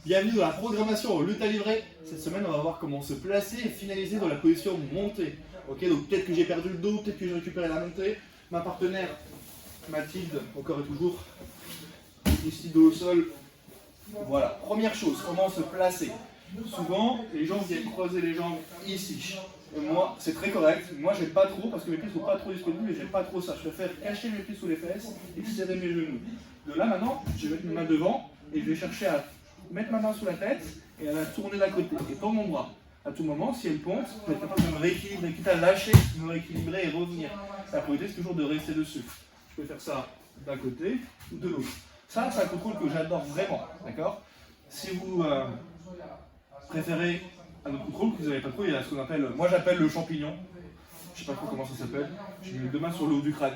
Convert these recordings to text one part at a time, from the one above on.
Bienvenue dans la programmation lutte à livrer. Cette semaine, on va voir comment se placer et finaliser dans la position montée. Ok, donc peut-être que j'ai perdu le dos, peut-être que j'ai récupéré la montée. Ma partenaire, Mathilde, encore et toujours, ici dos au sol. Voilà, première chose, comment se placer. Souvent, les gens viennent croiser les jambes ici. Et moi, c'est très correct. Moi, j'aime pas trop parce que mes pieds sont pas trop disponibles et j'aime pas trop ça. Je préfère cacher mes pieds sous les fesses et serrer mes genoux. De là, maintenant, je vais mettre mes mains devant et je vais chercher à mettre ma main sous la tête et à la tourner d'un côté et tendre mon bras. À tout moment, si elle ponte, je vais être capable de me rééquilibrer, quitte à lâcher, me rééquilibrer et revenir. La priorité, c'est toujours de rester dessus. Je peux faire ça d'un côté ou de l'autre. Ça, c'est un contrôle que j'adore vraiment, d'accord? Si vous préférez un autre contrôle que vous n'avez pas trop, il y a ce qu'on appelle, moi j'appelle le champignon. Je ne sais pas trop comment ça s'appelle. J'ai mis les deux mains sur le haut du crâne.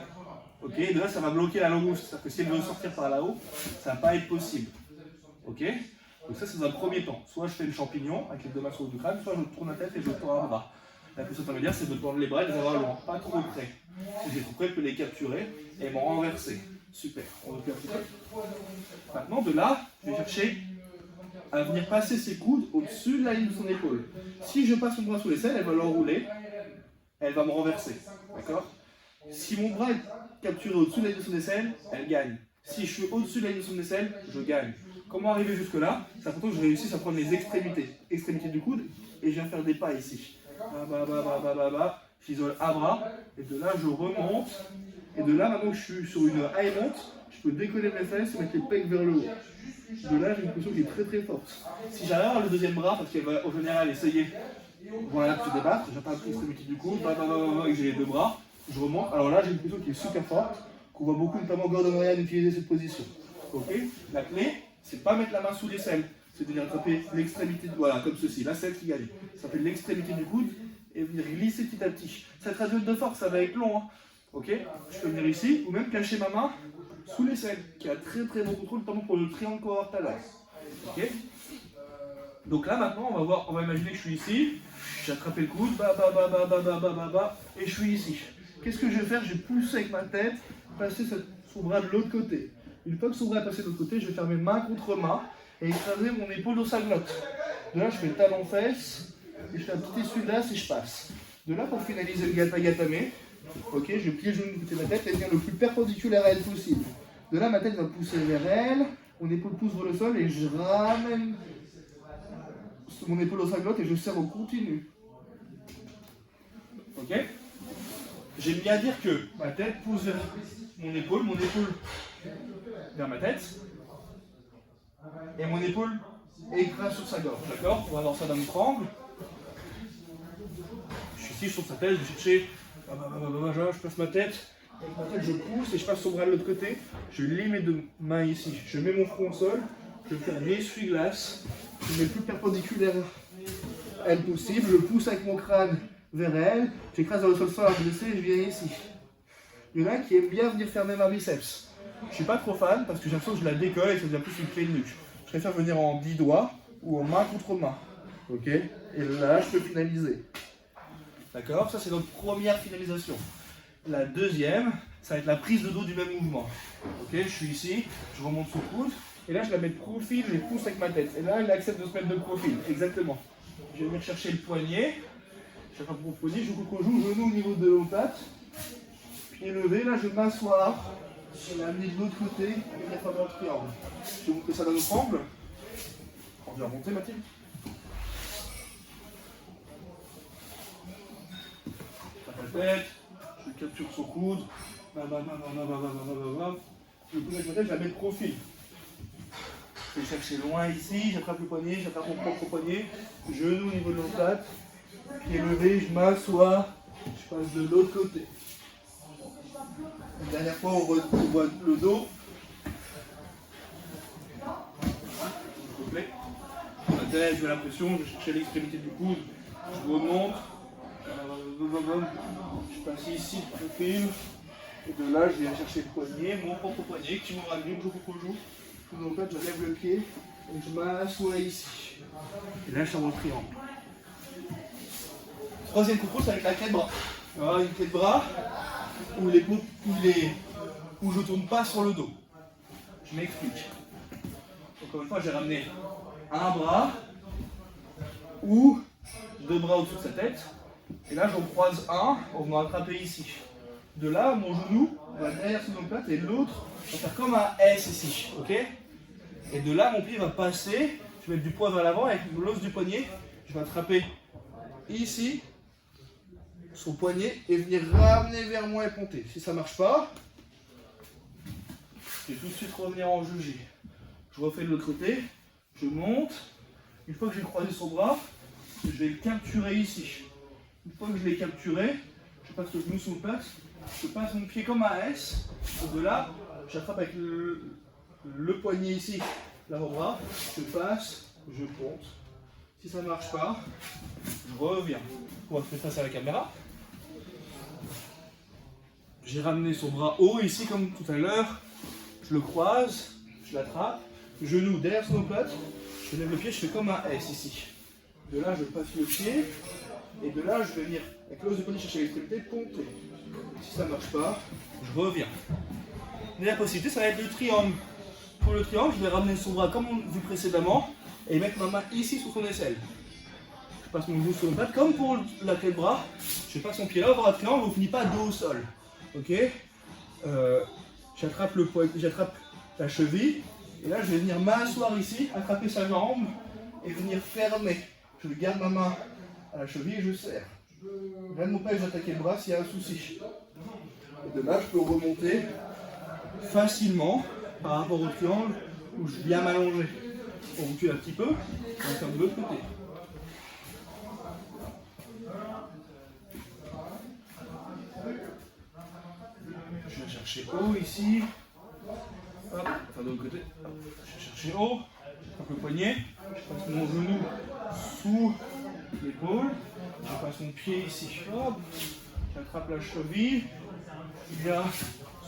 Ok, de là, ça va bloquer la langouste. C'est-à-dire que si elle veut sortir par là-haut, ça ne va pas être possible. Ok? Donc ça, c'est dans un premier temps. Soit je fais le champignon avec les deux mains sur le haut du crâne, soit je tourne la tête et je tourne un bras. La position intermédiaire, c'est de tendre les bras et de les avoir loin, pas trop près. Si j'ai trop près, je peux les capturer et m'en renverser. Super. On va faire ça. Maintenant, de là, je vais chercher à venir passer ses coudes au-dessus de la ligne de son épaule. Si je passe mon bras sous l'aisselle, elle va l'enrouler, elle va me renverser. D'accord? Si mon bras est capturé au-dessus de la ligne de son aisselle, elle gagne. Si je suis au-dessus de la ligne de son aisselle, je gagne. Comment arriver jusque-là? C'est important que je réussisse à prendre les extrémités du coude, et je viens faire des pas ici. J'isole à bras, et de là je remonte, et de là maintenant que je suis sur une high monte, je peux décoller mes fesses et mettre les pecs vers le haut. De là j'ai une position qui est très très forte. Si j'arrive à avoir le deuxième bras, parce qu'elle va au général essayer, voilà, de se débattre, j'atteins l'extrémité du coude, et j'ai les deux bras, je remonte, alors là j'ai une position qui est super forte, qu'on voit beaucoup, notamment Gordon Ryan utiliser cette position. Ok? La clé, c'est pas mettre la main sous l'aisselle, c'est de venir attraper l'extrémité, voilà, comme ceci, là c'est elle qui gagne. Ça s'appelle l'extrémité du coude et venir glisser petit à petit. Cette radio de force, ça va être long, hein. Ok? Je peux venir ici, ou même cacher ma main sous l'aisselle, qui a très très bon contrôle, notamment pour le triangle cohortalas. Ok? Donc là maintenant, on va imaginer que je suis ici, j'ai attrapé le coude, et je suis ici. Qu'est-ce que je vais faire? Je vais pousser avec ma tête, passer son bras de l'autre côté. Une fois que son bras est passé de l'autre côté, je vais faire mes mains contre main et écraser mon épaule au saglotte. De là, je fais le talon-fesse et je fais un petit essuie-glace et je passe. De là, pour finaliser le gata-gatame, ok, je plie le genou du côté de ma tête et venir le plus perpendiculaire à elle possible. De là, ma tête va pousser vers elle, mon épaule pousse vers le sol et je ramène mon épaule au saglotte et je serre au continu. Ok? J'aime bien dire que ma tête pousse vers mon épaule vers ma tête, et mon épaule écrase sur sa gorge, d'accord? On va avoir ça d'un autre angle. Je suis ici, je tourne sa tête, je vais chercher, je passe ma tête, avec ma tête je pousse et je passe son bras de l'autre côté, je lis mes deux mains ici, je mets mon front au sol, je fais un essuie-glace, je mets le plus perpendiculaire à elle possible, je pousse avec mon crâne vers elle, j'écrase dans le sol sans la blesser et je viens ici. Il y en a qui aiment bien venir fermer ma biceps. Je ne suis pas trop fan parce que j'ai l'impression que je la décolle et que ça devient plus une clé de nuque. Je préfère venir en 10 doigts ou en main contre main. Ok? Et là, je peux finaliser. D'accord? Ça, c'est notre première finalisation. La deuxième, ça va être la prise de dos du même mouvement. Ok? Je suis ici, je remonte son coude. Et là, je la mets de profil, je pousse avec ma tête. Et là, elle accepte de se mettre de profil. Exactement. Je vais venir chercher le poignet. J'attrape mon poignet, je coupe au genou au niveau de l'omoplate. Pied levé, là je m'assois, je vais l'amener de l'autre côté et la faire dans le triangle. Je vais vous montrer ça d'un autre angle. On vient remonter Mathilde. Je tape la tête, je capture son coude, je le coude avec ma tête, je la mets de profil. Je vais chercher loin ici, j'attrape le poignet, j'attrape mon propre poignet, genou au niveau de l'omoplate, pied levé, je m'assois, je passe de l'autre côté. La dernière fois, on voit le dos. Complet. La tête, je mets la pression, je cherche l'extrémité du coude, je remonte. Je passe ici de profil. Et de là, je viens chercher le poignet, mon propre poignet, qui m'aura mis, je coupe au joue. Donc là, je lève le pied et je m'assois ici. Et là, je suis dans le triangle. Troisième contrôle, c'est avec la clé de bras. Alors, une clé de bras où je ne tourne pas sur le dos. Je m'explique. Donc Encore une fois, j'ai ramené un bras ou deux bras au-dessus de sa tête. Et là, j'en croise un en venant attraper ici. De là, mon genou va derrière son omoplate et l'autre va faire comme un S ici. Ok? Et de là, mon pied va passer. Je vais mettre du poids vers l'avant avec l'os du poignet. Je vais attraper ici son poignet et venir ramener vers moi et ponter. Si ça ne marche pas, je vais tout de suite revenir en juger. Je refais de l'autre côté, je monte. Une fois que j'ai croisé son bras, je vais le capturer ici. Une fois que je l'ai capturé, je passe le genou sous le plate, je passe mon pied comme un S. Et de là, j'attrape avec le poignet ici, l'avant-bras, je passe, je ponte. Si ça ne marche pas, je reviens. On va faire face à la caméra. J'ai ramené son bras haut ici comme tout à l'heure. Je le croise, je l'attrape, genou derrière son omoplate, je lève le pied, je fais comme un S ici. De là, je passe le pied, et de là, je vais venir avec l'os de poignet chercher l'extrémité, ponter. Si ça ne marche pas, je reviens. La possibilité, ça va être le triangle. Pour le triangle, je vais ramener son bras comme on vu précédemment, et mettre ma main ici sous son aisselle. Je passe mon genou sur l'omoplate, comme pour la clé de bras, je passe mon pied là, on va avoir un triangle, on ne finit pas dos au sol. Ok, j'attrape la cheville et là je vais venir m'asseoir ici, attraper sa jambe et venir fermer. Je garde ma main à la cheville et je serre. Rien ne m'empêche d'attaquer le bras s'il y a un souci. Et de là je peux remonter facilement par rapport au triangle où je viens m'allonger. On recule un petit peu, on va faire de l'autre côté. Je vais chercher haut ici. Hop, enfin de l'autre côté. Hop. Je vais chercher haut. Je le poignet. Je passe mon genou sous l'épaule. Je passe mon pied ici. Hop. J'attrape la cheville. Je viens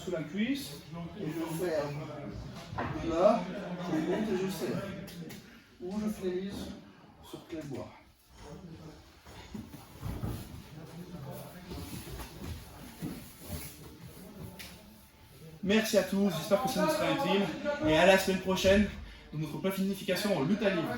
sous la cuisse. Et je ferme. Et là, je monte et je serre. Ou je finalise sur clé de bois. Merci à tous, j'espère que ça vous sera utile et à la semaine prochaine dans notre planification en lutte à livre.